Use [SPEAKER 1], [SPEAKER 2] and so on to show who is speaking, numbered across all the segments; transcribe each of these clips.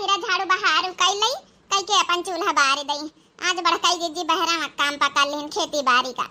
[SPEAKER 1] पहिरा झाड़ू बहार कई लई कई के अपन चूल्हा बारे दई। आज बड़काई जीजी बहरा में काम पका लेन खेती बाड़ी का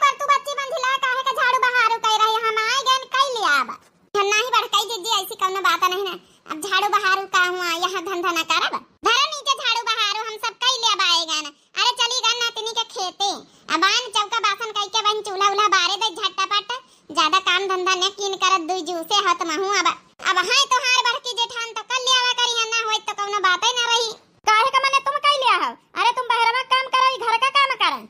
[SPEAKER 1] कर तू बच्ची मंझिला काहे का झाड़ू बहार कई रही हम आए गन कई लिया अब हम नहीं बड़काई जीजी ऐसी कौनो बात नहीं ना। अब झाड़ू बहार का हुआ यहाँ धंधा न करब धरा नीचे झाड़ू बहार हम सब कई ले अब आएगा ना। अरे चली गन नातनी के खेते अब आन चौका बासन कई के बन चूल्हा उल्हा बारे दे झटपट ज्यादा काम धंधा न कीन करत दुई जूसे हाथ में हूं अब हाय तो हार बड़की जेठान तो कल लेवा करी है ना होय तो कौनो बात ही ना रही।
[SPEAKER 2] काहे का मने तुम कई लिया हो? अरे तुम बहरवा काम करई घर का काम करन।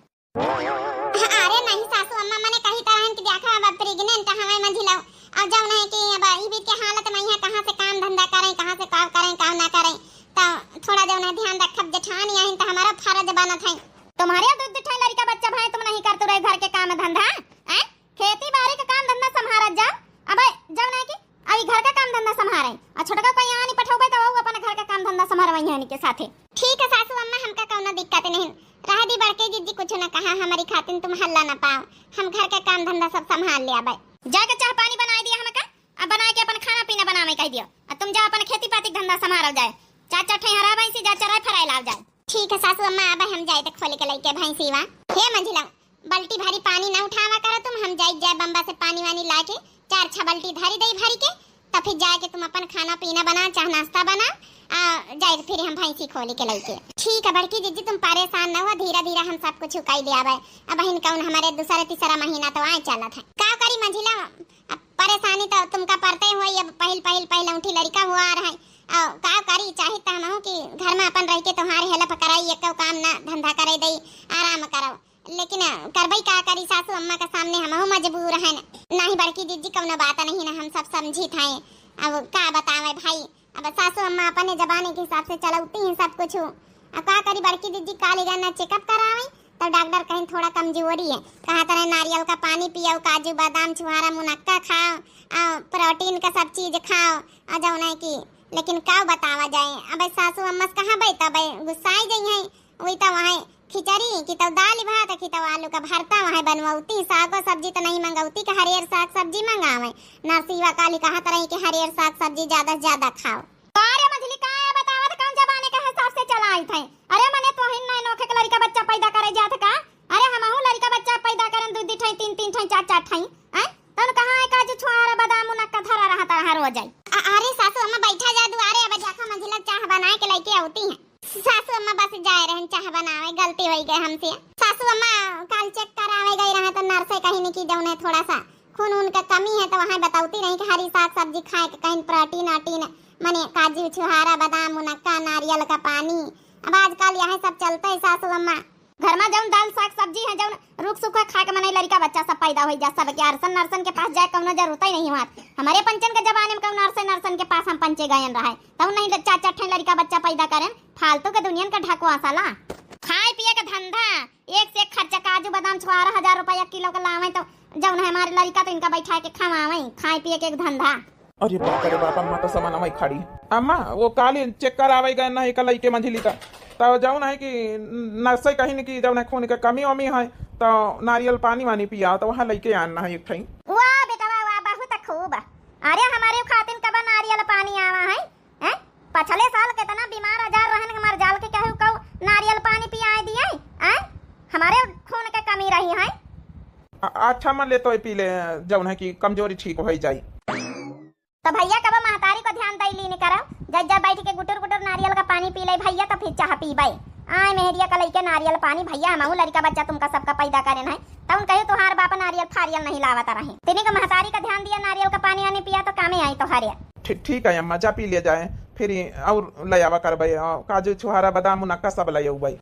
[SPEAKER 1] अरे नहीं सासू अम्मा मने कही तरह कि देखा अब प्रेग्नेंट हमें मंझिला अब जब नहीं कि अब ई बीत के हालत में यहाँ कहां से काम धंधा करें कहां से काम करें काम ना करें तो थोड़ा जो ना ध्यान रखब जेठान यहीं तो हमारा फर्ज बनत है।
[SPEAKER 2] तुम्हारे दूध दिठाई लड़का बच्चा भाई तुम नहीं करते रहे घर के काम धंधा हैं? खेती बाड़ी का काम धंधा संभारत जाओ। अब जब नहीं कि अभी घर का काम धंधा संभारे और छोटका कोई यहाँ नहीं पठाओगे तो वो अपने घर का काम धंधा संभारवाई है के साथे।
[SPEAKER 1] ठीक है सासू अम्मा हमका कोनो दिक्कत नहीं रह दी बड़के जीजी कुछ ना कहा हमारी खातिर तुम हल्ला ना पाओ हम घर का काम धंधा सब संभाल ले आबे।
[SPEAKER 2] जाके चाह पानी बनाई दिया हमका अब बना के अपन खाना पीना बनावे कह दियो और तुम जा अपन खेती पाती धंधा संभाल जाए चाचा ठे हरा भैंसी जा चराय फराय लाव जाए।
[SPEAKER 1] ठीक है सासू अम्मा अब हम जाए तो खोले के लेके भैंसीवा हे मंझिला बल्टी भरी पानी ना उठावा करो तुम हम जाए बम्बा से पानी वानी लाके 4-6 बल्टी धरी दई भरी के तब फिर जाके तुम अपन खाना पीना बना चाह नाश्ता बना जाए फिर हम भैंसी खोले के लेके। ठीक है बड़की जीजी तुम परेशान न हो धीरे धीरे हम सब कुछ उकाई दे आवे अब हिन कौन हमारे दूसरा तीसरा महीना तो आए चला था का करी मंझिला परेशानी तो तुमका पड़ते हो अब पहल उठी लड़का हुआ आ रहा है का करी चाहे तो हम कि घर में अपन रह के तुम्हारे हेल्प कराई एक काम ना धंधा करे दई आराम करो लेकिन करबई का करी सासू अम्मा के सामने हम मजबूर हैं नहीं बड़की दीदी कौनो बात नहीं ना हम सब समझी थे अब का बतावे भाई अब सासू अम्मा अपने जबाने के हिसाब से चलौती हैं सब कुछ अब का करी बड़की दीदी काली गाना चेकअप करावे तो डॉक्टर कहीं थोड़ा कमजोरी है कहा तरह नारियल का पानी पियो काजू बादाम छुहारा मुनक्का खाओ प्रोटीन का सब चीज खाओ और जाओ नहीं की लेकिन का बतावा जाए अब सासू अम्मा से कहा भाई तब गुस्साई जाई है वही तो वहाँ खिचड़ी की तो दाल भात की तो आलू का भरता वहाँ बनवाती साग सब्जी तो नहीं मंगौती कि हरियर साग सब्जी मंगावे नरसिंह काली कहा तरह कि हरियर साग सब्जी ज्यादा से ज्यादा खाओ।
[SPEAKER 2] अरे मछली का है बतावत कौन जमाने के हिसाब से चलाई थे? अरे मने तो हिन नहीं नोखे के लड़का बच्चा पैदा करे जात का अरे हमहु लड़का बच्चा पैदा करन दूध दिठाई 3 ठाई 4 ठाई हैं तन कहां है काजू छुआरा बादाम मुनक्का धरा रहता हर हो जाए।
[SPEAKER 1] अरे सासू अम्मा बैठा जा दुआरे अब जाखा मंझिला चाह बना के लेके आती हैं सासू अम्मा बस जाए रहन चाह बनावे गलती हो गई हमसे सासू अम्मा कल चेक करावे गई रहे तो नर्स कहीं नहीं की जौने थोड़ा सा खून उनका कमी है तो वहाँ बताती नहीं कि हरी साग सब्जी खाए कहीं प्रोटीन आटीन माने काजू छुहारा बादाम मुनक्का नारियल का पानी अब आजकल यह सब चलता है सासू अम्मा
[SPEAKER 2] घर में जौन दाल साग सब्जी है जौन रुक सुख खा के मने लड़का बच्चा सब पैदा हो जा सब के अरसन नरसन के पास जाए कौनो जरूरत ही नहीं हुआ हमारे पंचन के जमाने में कौन नरसन के पास हम पंचे गयन रहे तब नहीं 4 ठे लड़का बच्चा पैदा करें फालतू के दुनिया का ढकवा साला खाए पिए का धंधा एक से खर्चा काजू बादाम 1000 रुपया किलो का लावे तो जौन है हमारे लड़का तो इनका बैठा के खवावे खाए पिए के एक धंधा।
[SPEAKER 3] अरे बाप रे बाप अम्मा तो सामान वही खड़ी अम्मा वो काली चेक करावे गए नहीं कल के मंझिली का तो जौन है कि नर्से कहीं नहीं कि जौन है खून के कमी वमी है तो नारियल पानी वानी पिया तो वहाँ लेके आना है एक ठाई।
[SPEAKER 2] वाह बेटा वाह बहुत खूब अरे हमारे खातिन कब नारियल पानी आवा है हैं पिछले साल कितना बीमार हजार रहन हमार जाल के कहू कौ नारियल पानी पियाए दिए हैं हमारे खून के कमी रही है।
[SPEAKER 3] अच्छा मन ले तो पी ले जौन है कि कमजोरी ठीक हो जाए
[SPEAKER 2] तो भैया कब महतारी को ध्यान दई ली करो जब बैठ के गुटर गुटर नारियल का पानी पी ले भैया तो फिर चाह पीबे आए मेहरिया का लेके नारियल पानी भैया हम लड़का बच्चा तुमका सबका पैदा करें है तो उन कहे तुम्हार बाप नारियल फारियल नहीं लावता रहे तेने का महतारी का ध्यान दिया नारियल का पानी आने पिया तो कामे आई तो हारे
[SPEAKER 3] ठीक है अम्मा जा पी ले जाए फिर और ले आवा कर भाई काजू छुहारा बादाम मुनक्का सब ले आऊ भाई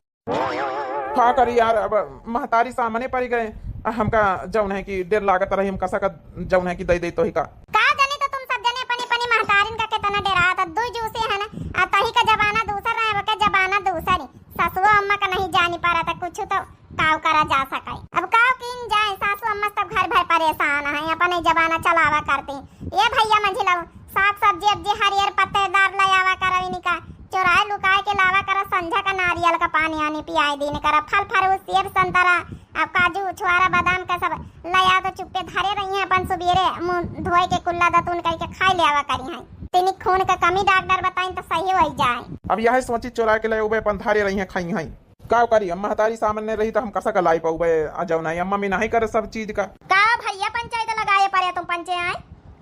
[SPEAKER 3] खा कर यार अब महतारी सामने पड़ गए हमका जौन है कि देर लागत रही हम कसा का जौन है कि दे दे तो ही का
[SPEAKER 1] जाने तो तुम सब जने अपने अपने महतारिन का कितना डरा था दो जूसे है ना तही का जमाना दूसरा रहे का जमाना दूसरी सासू अम्मा का नहीं जानी पा रहा था कुछ तो काव करा जा सके अब काव किन जाए सासू अम्मा सब घर भर परेशान है अपने जमाना चलावा करते ये भैया मंझिला साग सब्जी अब्जी हरियर पत्तेदार लावा करा इनका चोराए लुकाए के लावा करा संझा का नारियल का पानी आने पियाए देने करा फल फरूट सेब संतरा अब काजू छुआरा बादाम का सब लाया तो चुप्पे धरे रही हैं अपन सुबेरे मुंह धोए के कुल्ला दतून कह के खाई ले आवा करी हैं तेनी खून का कमी डॉक्टर बताई तो सही होई जाए।
[SPEAKER 3] अब यह सोची चुरा के ले उबे अपन धारे रही है खाई हैं का करी अम्मा हतारी सामने रही तो हम कसा का लाई पाऊबे आ जाओ नहीं अम्मा में नहीं करे सब चीज का
[SPEAKER 2] भैया पंचायत लगाए पड़े तुम पंचे आए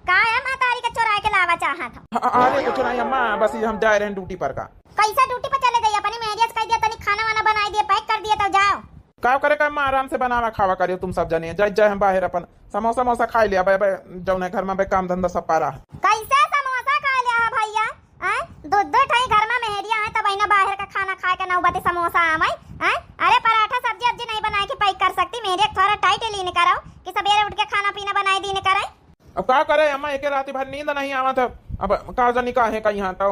[SPEAKER 2] का है महतारी के चुरा के लावा चाहा था।
[SPEAKER 3] अरे कुछ नहीं अम्मा बस ये हम जा रहे हैं ड्यूटी पर का।
[SPEAKER 2] कैसा ड्यूटी पर चले गई अपनी मेहरियत कह दिया तनी खाना वाना बनाई दिए पैक कर दिया तब जाओ।
[SPEAKER 3] का करे का अम्मा आराम से बनावा खावा करियो तुम सब जने जाए जाए हम बाहर अपन समोसा मोसा खा लिया बे जाओ घर में बे काम धंधा सब पारा
[SPEAKER 2] कैसे समोसा खा लिया है भैया हैं दो ठाई घर में मेहरिया है तब ना बाहर का खाना खा के नौबती समोसा आवे हैं। अरे पराठा सब्जी अब्जी नहीं बना के पैक कर सकती मेहरिया थोड़ा टाइट लीने कराओ कि सवेरे उठ के खाना पीना बनाई दीने करे।
[SPEAKER 3] अब का करे अम्मा एक रात भर नींद नहीं आवा था अब का जानी का है कहीं तो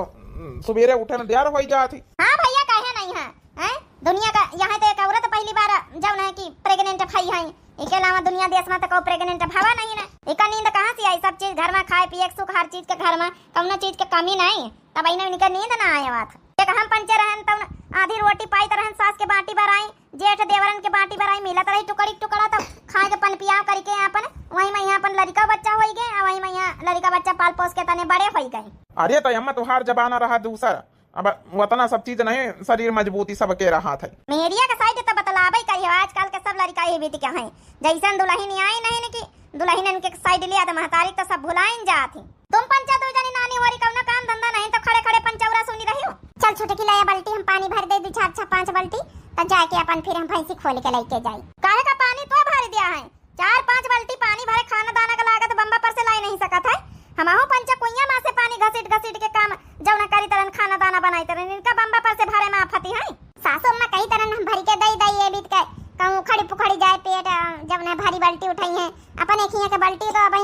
[SPEAKER 3] सवेरे उठे में देर हो जाती।
[SPEAKER 2] हां भैया काहे नहीं है हैं दुनिया का यहाँ तो एक औरत पहली बार जब ना कि प्रेग्नेंट भई है इसके अलावा दुनिया देश में तो कोई प्रेग्नेंट भावा नहीं ना एक नींद कहां से आई सब चीज घर में खाए पिए सुख हर चीज के घर में कौनो चीज के कमी नहीं तब इन्हें इनका नींद ना आया बात एक हम पंचे रहन तब आधी रोटी पाई तरहन सास के बाटी भराई जेठ देवरन के बाटी भराई मिलत रही टुकड़ी टुकड़ा तब खाए के पन पिया करके अपन वही में यहाँ अपन लड़का बच्चा हो गए वही में यहाँ लड़का बच्चा पाल पोस के तने बड़े हो गए।
[SPEAKER 3] अरे तो अम्मा तुहार जबाना रहा दूसरा अब उतना सब चीज नहीं शरीर मजबूती सब के रहा था
[SPEAKER 2] मेरिया का साइड तो बतलावे कहियो आजकल के सब लड़का ये बेटी क्या है जैसन दुल्हन आई नहीं कि दुल्हन के साइड लिया तो महतारी तो सब भुलाइन जाती। तुम पंचा दो जनी नानी होरी कवना काम धंधा नहीं तो खड़े खड़े पंचौरा सुनी रही हो।
[SPEAKER 1] चल छोटे की लाया बाल्टी हम पानी भर दे दी 4-5 बाल्टी तब जाके अपन फिर हम भैंसी खोल के लेके जाई।
[SPEAKER 2] काहे का पानी तो भर दिया है 4-5 बाल्टी पानी भरे खाना दाना का लागत बम्बा पर से लाई नहीं सकत है। हमहु पंचा कुइया में से पानी घसीट घसीट के काम जौना करी तरन खाना दाना बनाई तरन इनका बम्बा पर से भरे में आफती है।
[SPEAKER 1] सासू अम्मा कही तरन हम भर के दई ये बीत के कहूं खड़ी पुखड़ी जाए पेट जब ना भारी बाल्टी उठाई है अपन एक ही के बाल्टी तो अब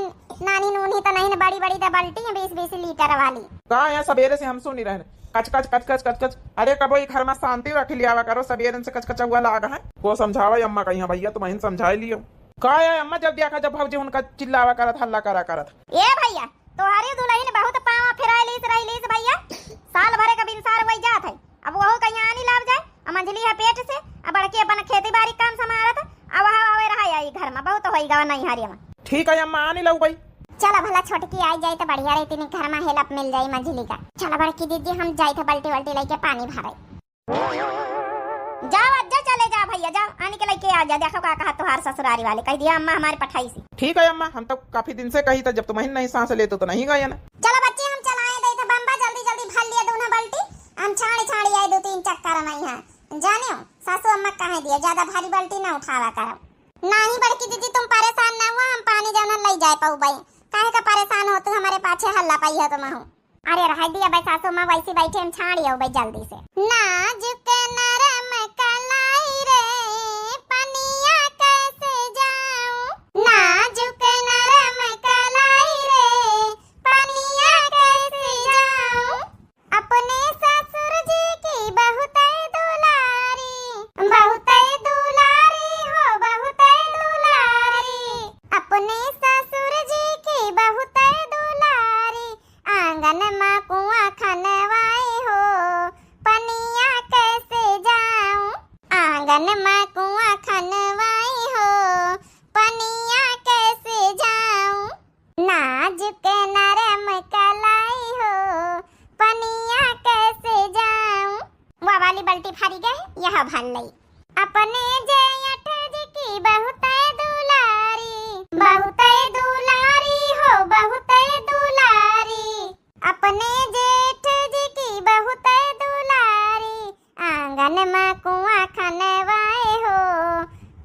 [SPEAKER 1] नानी नूनी तो नहीं बड़ी बड़ी तो बाल्टी है 20-20 लीटर वाली
[SPEAKER 3] कहा है सवेरे से हम सुनी रहे कच कच कच कच कच कच। अरे कबो घर में शांति रख लिया करो सवेरे से कच कचा हुआ लाग है वो समझावा अम्मा कहीं भैया तुम समझा लियो का है अम्मा जब देखा जब भौजी उनका चिल्लावा करत हल्ला करा करत
[SPEAKER 2] ए भैया तोहारी दुल्हन बहुत पावा फिराई लीस रही लीस भैया साल भरे का बिनसार वही जात है अब वो कहीं आनी लाभ जाए मंझली है पेट से अब बड़की अपन खेती बाड़ी काम संभालत अब आवे रहा आई घर में बहुत होई गावा नहीं हारिया में।
[SPEAKER 3] ठीक है अम्मा आनी लऊ भाई
[SPEAKER 1] चला भला छोटकी आई जाए तो बढ़िया रहती नहीं घर में हेल्प मिल जाए मंझली का। चला बड़की दीदी हम जाए थे बाल्टी वाल्टी लेके पानी भरे
[SPEAKER 2] जाओ अज्जा चले जा भैया जाओ आने के लेके आ जा देखो का कहा तोहार ससुरारी वाले कह दिया अम्मा हमारी पठाई सी।
[SPEAKER 3] ठीक है अम्मा हम तो काफी दिन से कही था जब तुम्हें नहीं सांस लेते तो नहीं गए ना।
[SPEAKER 1] चलो बच्चे हम चलाए दे थे बम्बा जल्दी जल्दी भर लिया दोनों बाल्टी हम छाड़ी आए 2-3 चक्कर में यहाँ जाने सासू अम्मा कहे दिया ज्यादा भारी बाल्टी ना उठावा करो। नहीं बड़की दीदी तुम परेशान ना हुआ हम पानी जाना ले जाए पाऊ भाई काहे का परेशान हो तू हमारे पाछे हल्ला पाई है तुम हूँ। अरे रह दिया भाई सासू अम्मा वैसी बैठे हम छाड़ी हो भाई जल्दी से नाजुक नरम कलाई रे पनिया कैसे जाऊं नाजुक नरम कलाई रे पनिया कैसे जाऊं अपने ससुर जी की बहुत दुलारी हो बहुत दुलारी अपने ससुर जी की बहुत दुलारी आंगन में कुआं खनवाए हो पनिया कैसे जाऊं आंगन में कुआं खनवाए हो पनिया कैसे जाऊं नाजुक नरम कलाई हो पनिया कैसे जाऊं। वो वाली बल्टी भरी गए यह भर लई अपने जेठ जी की बहुत दुलारी हो बहुत दुलारी अपने जेठ जी की बहुत दुलारी आंगन में कुआं खनवाए हो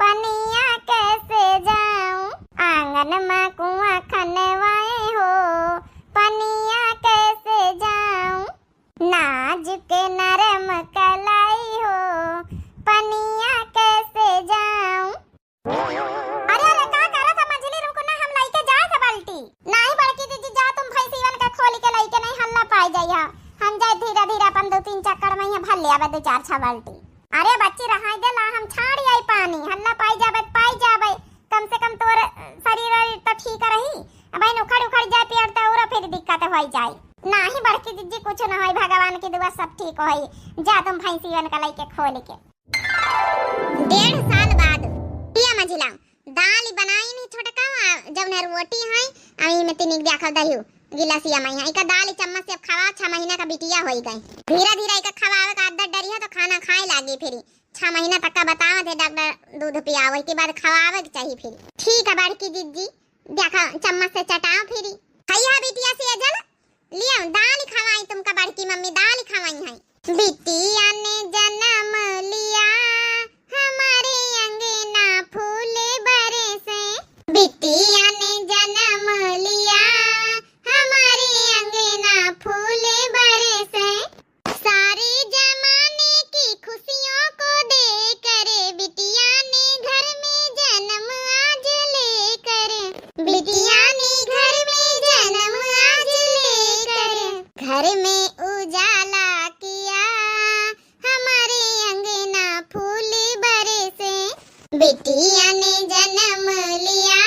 [SPEAKER 1] पनिया कैसे जाऊं आंगन में कुआं खनवाए हो पनिया कैसे जाऊं नाजुक नरम कलाई हो पनिया कैसे जाऊं। अरे का करा था मंझली रुको ना हम लेके जाए थे बाल्टी नहीं बड़की दीदी जा तुम भैंसीवन का खोल के लेके नहीं हल्ला पाई जाइए हम जाए धीरे धीरे अपन 2-3 चक्कर में यहाँ भर ले आवे 2-4 बाल्टी। अरे बच्ची रहाई दे ला हम छाड़ी आई पानी हल्ला पाई जावे कम से कम तोर शरीर तो ठीक रही अब उखड़ जाए पेड़ तो और फिर दिक्कत हो जाए नहीं बड़की दीदी कुछ न होई भगवान की दुआ सब ठीक होई जा तुम भैंसीवन का लेके खोल के। 1.5 साल बाद पिया मंझिला दाल बनाई नहीं छोटका जब ने रोटी है आई में तिनी देखल दहियो गिलासिया में यहाँ इका दाल चम्मच से अब खवा 6 महीना का बिटिया होई गए। धीरे धीरे इका खवावे का आदत डरी है तो खाना खाए लागी फिर 6 महीना तक का बतावा थे डॉक्टर दूध पियावे के बाद खवावे के चाहिए फिर। ठीक है बड़की दीदी देखा चम्मच से चटाओ फिर खैया बिटिया से अजल लिया दाल खवाई तुमका बड़की मम्मी दाल खवाई है। बिटिया ने जन्म लिया हमारे अंगना फूल बरसे। बिटिया ने जन्म लिया हमारे अंगना फूल बरसे। सारे जमाने की खुशियों को देकर बिटिया ने घर में जन्म आज लेकर। बिटिया ने घर में जन्म आज लेकर घर में उजाला किया हमारे अंगना फूल बरसे। बिटिया ने जन्म लिया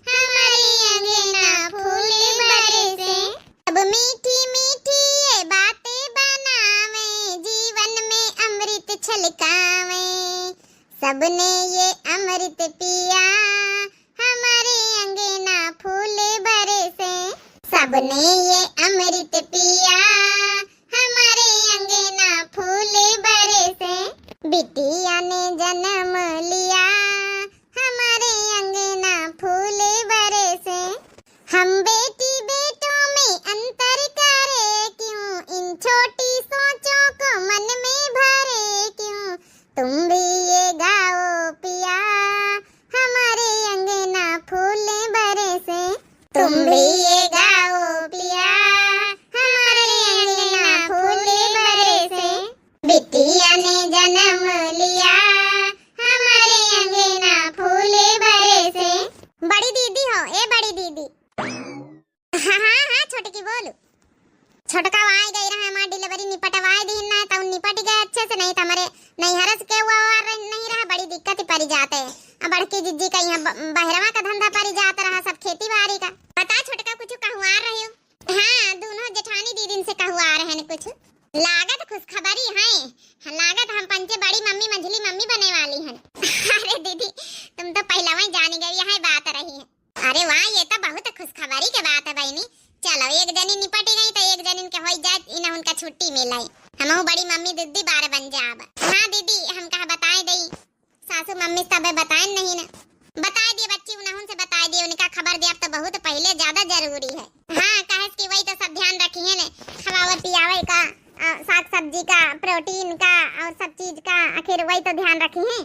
[SPEAKER 1] हमारे अंगना फूल बरसे। अब मीठी मीठी ये बातें बनावे जीवन में अमृत छलकावे। सबने ये अमृत पिया हमारे अंगना फूल बरसे। सबने ये अमृत पिया हमारे अंगना फूल बरसे। बिटिया ने जन्म लिया हमारे अंगना फूल बरसे। हम बेटी बेटों में अंतर करे क्यों इन छोटी सोचों को मन में भरे क्यों। तुम भी ये गाओ पिया हमारे अंगना फूल बरसे। तुम भी ये गाओ पिया हमारे अंगना फूल बरसे। बिटिया ने जन्म लिया हमारे अंगना फूल बरसे। बड़ी दीदी हो ए बड़ी दीदी। हाँ छोटकी बोलो। छोटका वाई गई रहा हमारी डिलीवरी निपटवाई दी ना तो निपट गए अच्छे से नहीं तो हमारे नहीं हरस के हुआ नहीं रहा बड़ी दिक्कत पड़ जाते है। अब बड़की जिज्जी का यहाँ बहरवा का धंधा पड़ जाता रहा सब खेती बाड़ी का। बता छोटका कुछ कहुआ रहे हो। हाँ दोनों जेठानी दीदी से कहुआ रहे हैं कुछ लागत खुशखबरी है। लागत हम पंचे बड़ी मम्मी मंझली मम्मी बने वाली हैं। अरे दीदी तुम तो पहला वही जानी गई है बात रही है। अरे वाह ये तो बहुत खुशखबरी के बात है बहनी। चलो एक जनी निपट गई तो एक जनी के होई जाए इन्हें उनका छुट्टी मिलाई। हम बड़ी मम्मी दीदी 12 बन जाब। हाँ दीदी हम कहा बताए दई सासू मम्मी सब बताए नहीं ना बताए दिए बच्ची उन्हें से बताए दिए उनका खबर दिया तो बहुत पहले ज्यादा जरूरी है। हाँ कहे कि वही तो सब ध्यान रखी है ना खवावे पियावे का साग सब्जी का प्रोटीन का और सब चीज का आखिर वही तो ध्यान रखी है।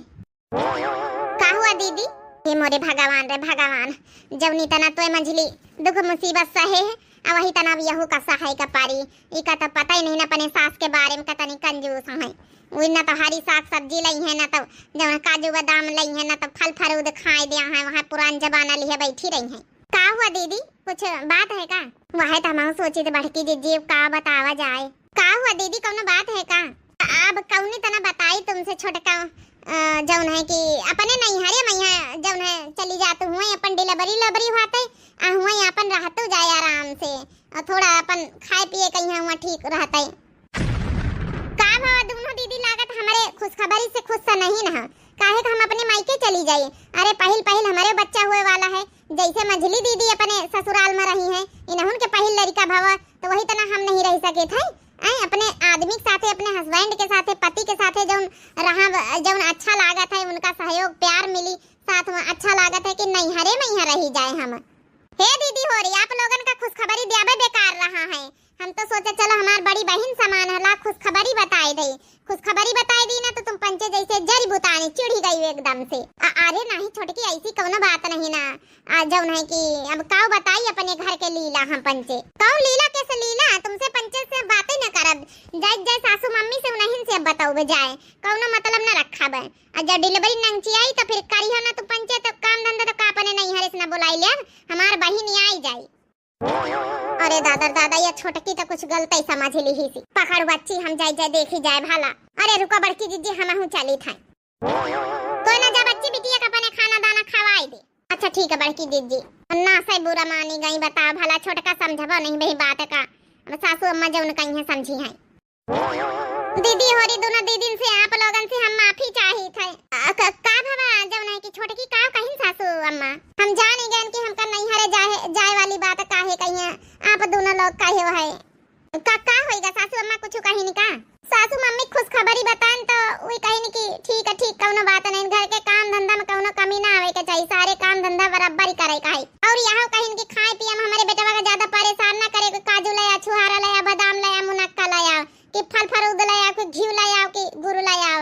[SPEAKER 1] का हुआ दीदी हे मोरे भगवान रे भगवान जवनी तना तो मंझली दुख मुसीबत सहे है वही तना यहू का सहाय का पारी इका तो पता ही नहीं ना अपने सास के बारे में कतनी कंजूस है। वही ना तो हरी साग सब्जी लाई है ना तो जब काजू बादाम लाई है ना तो फल फरूद खाए दिया है वहाँ पुरान जमाना लिए बैठी रही है। का हुआ दीदी कुछ बात है का। वह तो हम सोची तो बढ़की जीजी का बतावा जाए। का हुआ दीदी कौन बात है का। अब कौनी तना बताई तुमसे छोटका जौन है कि अपने नहीं हरे मैया जौन है चली जाते हुए अपन डिलीवरी लबरी होते हुए अपन रहते जाए आराम से और थोड़ा अपन खाए पिए कहीं हुआ ठीक रहते। का भाव दोनों दीदी लागत हमारे खुशखबरी से खुश सा नहीं ना काहे हम अपने मायके चली जाए। अरे पहल हमारे बच्चा हुए वाला है जैसे मंझली दीदी अपने ससुराल में रही है इन्हों के पहल लड़का भाव तो वही तना हम नहीं रह सके थे। अपने आदमी के साथे अपने हस्बैंड के साथे पति के साथे जौन रहा जौन अच्छा लागत है उनका सहयोग प्यार मिली साथ में अच्छा लागत है कि नहीं हरे में यहाँ रही जाए हम। हे दीदी हो रही आप लोगन का खुशखबरी दियाबे बेकार रहा है। हम तो सोचे चलो हमार बड़ी बहन समान हला खुशखबरी बताई दी। खुशखबरी बताई दी ना तो तुम पंचे जैसे जरी बुतानी चिढ़ी गई एकदम से। अरे नहीं छोटकी ऐसी कौन बात नहीं ना जौन है कि अब काऊ बताई अपने घर के लीला हम पंचे काऊ लीला कैसे लीला तुमसे पंचे से बातें न करब जाए सासू मम्मी से उन्हीं से बताओ जाए कौन मतलब न रखा बे। जब डिलीवरी नंची आई तो फिर करियो ना तो पंचे तो काम धंधा तो का अपने नहीं हरे से न बुलाई ले हमार बहन आई जाई। अरे दादा ये छोटकी तो कुछ गलत ही समझ ली ही सी पकड़ बच्ची हम जाए देखी जाए भाला। अरे रुको बड़की जीजी हम हूँ चली था कोई ना जा बच्ची बिटिया का अपने खाना दाना खवाई दे। अच्छा ठीक है बड़की जीजी ना से बुरा मानी गई बताओ भला छोटका समझबो नहीं बही बात का अब सासू अम्मा जो उनका ही समझी है। दीदी हो रही दोनों दीदी से आप लोगन से हम माफी चाही थे का भवा जब नहीं कि छोटकी का कहीं सासू अम्मा हम जान गए कि हमका नहीं हरे जाए वाली बात काहे कहीं आप चुपचाप दोनों लोग काहे है का होएगा सासू अम्मा कुछ कही नहीं का सासू मम्मी खुश खबरी बतान तो वही कही नहीं कि ठीक है ठीक कौनो बात नहीं घर के काम धंधा में कौनो कमी ना आवे के चाहिए सारे काम धंधा बराबर ही करे का है और यहाँ कहीं कि खाए पिए में हमारे बेटवा का ज्यादा परेशान ना करे काजू लाया छुहारा लाया बादाम लाया मुनक्का लाया कि फल फरूद लाया कि घी लाया कि गुड़ लाया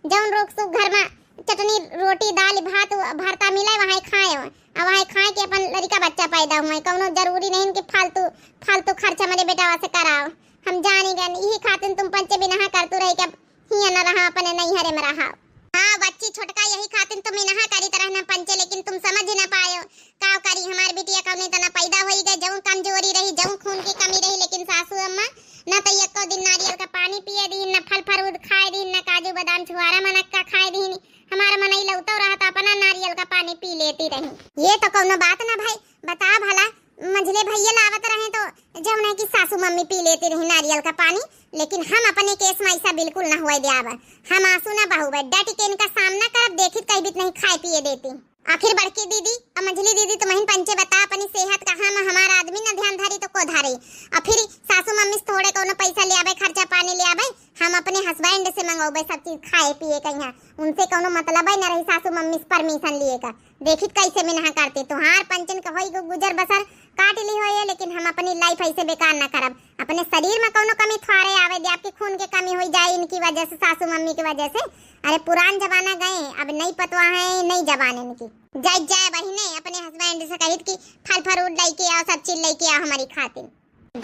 [SPEAKER 1] जौन रोक सुख घर में चटनी रोटी दाल भात भरता मिले वहाँ खाए अब वहाँ खाए के अपन लड़का बच्चा पैदा हुए कौनो जरूरी नहीं कि फालतू फालतू खर्चा मेरे बेटा से कराओ हम जानी गए यही खातिर तुम पंचे भी नहा करतू रहे क्या हिया न रहा अपने नैहरे में रहा हाँ बच्ची छोटका यही खातिर तुम नहा करी तरह न पंचे लेकिन तुम समझ ही ना पायो का करी हमारे बिटिया कौने तना पैदा होई गए जऊं कमजोरी रही जऊं खून की कमी रही लेकिन सासू अम्मा न तो एको दिन नारियल का पानी पिए दी न फल फरूद खाए दी न काजू बादाम छुआरा मनक्का खाए दी हमारा मन ही लौटा रहा था अपना नारियल का पानी पी लेती रही ये तो कौनो बात ना भाई बता भला मंझले भैया लावत रहे तो जब नहीं कि सासू मम्मी पी लेती रही नारियल का पानी लेकिन हम अपने केस में ऐसा बिल्कुल ना हुआ दिया हम आंसू ना बहू डट के इनका सामना करब देखी कहीं भी नहीं खाए पिए देती आखिर बड़की दीदी और मंझली दीदी तुम्हें पंचे बता अपनी सेहत का हम हमारा आदमी ना ध्यान धरी तो को धारी और फिर सासू मम्मी से थोड़े कोनो पैसा ले आवे खर्चा पानी ले आवे हम अपने हस्बैंड से मंगवाबे सब चीज खाए पिए कहीं उनसे कोनो मतलब ही न रही सासू मम्मी से परमिशन लिए का देखी कैसे में नहा करती तुहार पंचन का होई गुजर बसर काट ली हो लेकिन हम अपनी लाइफ ऐसे बेकार ना करब अपने शरीर में कोनो कमी थोड़े आवे दे आपकी खून की कमी हो जाए इनकी वजह से सासू मम्मी की वजह से अरे पुरान जमाना गए अब नई पतवा है नई जबान इनकी जाए बहने अपने हस्बैंड से कही कि फल फरूट लेके आओ सब चीज लेके आओ हमारी खातिर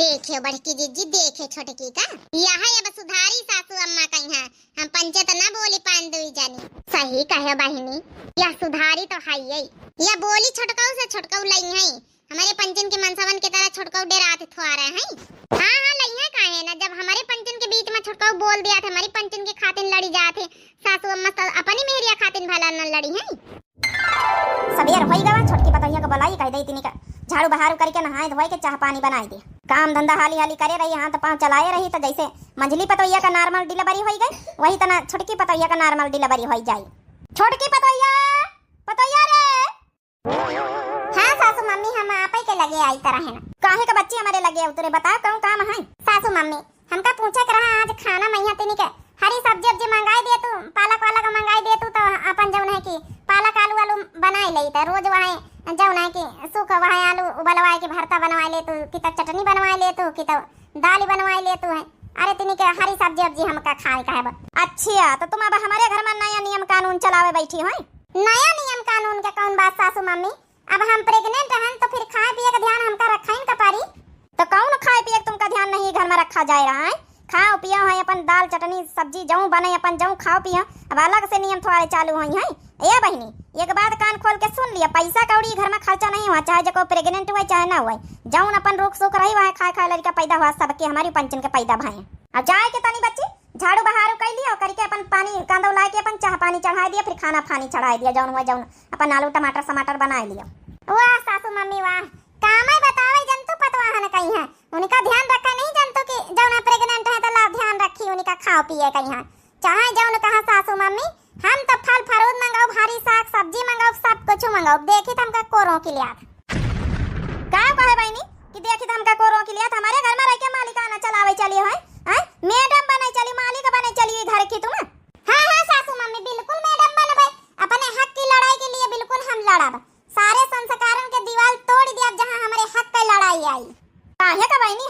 [SPEAKER 1] देखियो बड़की जीजी देखे छोटकी का यहाँ अब सुधारी सासू अम्मा कहीं है हम पंचे तो ना बोली पान दुई जानी सही कहे बहनी यह सुधारी तो है यह बोली छोटकाऊ से छोटकाऊ लई है हमारे पंचन के मनसवन के तरह छोटकाऊ डेरात थो आ रहे हैं हाँ लई है काहे ना जब हमारे पंचन के बीच में छोटकाऊ बोल दिया था हमारी पंचन के खातिर लड़ी जाते सासू अम्मा तो अपनी मेहरिया खातिर भला न लड़ी है
[SPEAKER 2] सबेर होई गवा छोटकी पतोहिया को बुलाई कह दई तिनी का झाड़ू बहारू करके नहाए धोए के चाह पानी बनाई दे काम धंधा हाली हाली करे रही हाथ पांव चलाए रही तो जैसे मंझली पतोहिया का नॉर्मल डिलीवरी होई गई वही तना छोटकी पतोहिया का नॉर्मल डिलीवरी होई जाई छोटकी पतोहिया पतोहिया रे
[SPEAKER 1] हाँ सासू मम्मी हम आपे के लगे आई तरह है ना
[SPEAKER 2] काहे का बच्ची हमारे लगे उतरे बताओ कौन काम है
[SPEAKER 1] सासू मम्मी हमका पूछे कर रहा आज खाना मैया तिनी के हरी सब्जी अब्जी मंगाई दे तू पालक वाला का मंगाई दे तू तो अपन जौन है कि पालक आलू वालू बनाई ले तो रोज वहाँ जौन है कि सूखा वहाँ आलू उबलवाए के भरता बनवा ले तू कि तो चटनी बनवा ले तू कि तो दाल बनवा ले तू है अरे तिनी के हरी सब्जी अब्जी हमका खाए का है
[SPEAKER 2] अच्छा तो तुम अब हमारे घर में नया नियम कानून चलावे बैठी हो
[SPEAKER 1] नया नियम कानून के कौन बात सासू मम्मी अब हम प्रेग्नेंट हैं तो फिर खाए पिए का ध्यान हमका रखा ही का पारी
[SPEAKER 2] तो कौन खाए पिए तुमका ध्यान नहीं घर में रखा जाए रहा है खाओ पियो है अपन दाल चटनी सब्जी जऊं बने अपन जऊं खाओ पियो अब अलग से नियम थोड़े चालू हुई है ये बहनी एक बात कान खोल के सुन लिया पैसा कौड़ी घर में खर्चा नहीं हुआ चाहे जो प्रेग्नेंट हुआ चाहे ना हुआ जऊं अपन रोक सोक रही वहाँ खाए खाए लड़का पैदा हुआ सबके हमारी पंचन के पैदा भाई अब जाए के तनी बच्ची झाड़ू बहारू कर लिया करके अपन पानी कांदा ला के अपन चाह पानी चढ़ा दिया फिर खाना पानी चढ़ा दिया जौन हुआ जौन अपन आलू टमाटर समाटर बना लिया
[SPEAKER 1] वाह सासू मम्मी वाह काम बतावे जंतु पतवा है कहीं है उनका ध्यान रखा नहीं जंतु की जौन प्रेग्नेंट है तो ला ध्यान रखी उनका खाओ पिए कहीं है चाहे जौन कहा सासू मम्मी हम तो फल फरूद मंगाओ भारी साग सब्जी मंगाओ सब कुछ मंगाओ देखी तो हमका कोरों की लिया
[SPEAKER 2] का कहे बहनी कि देखी तो हमका कोरों की लिया हमारे घर में रह के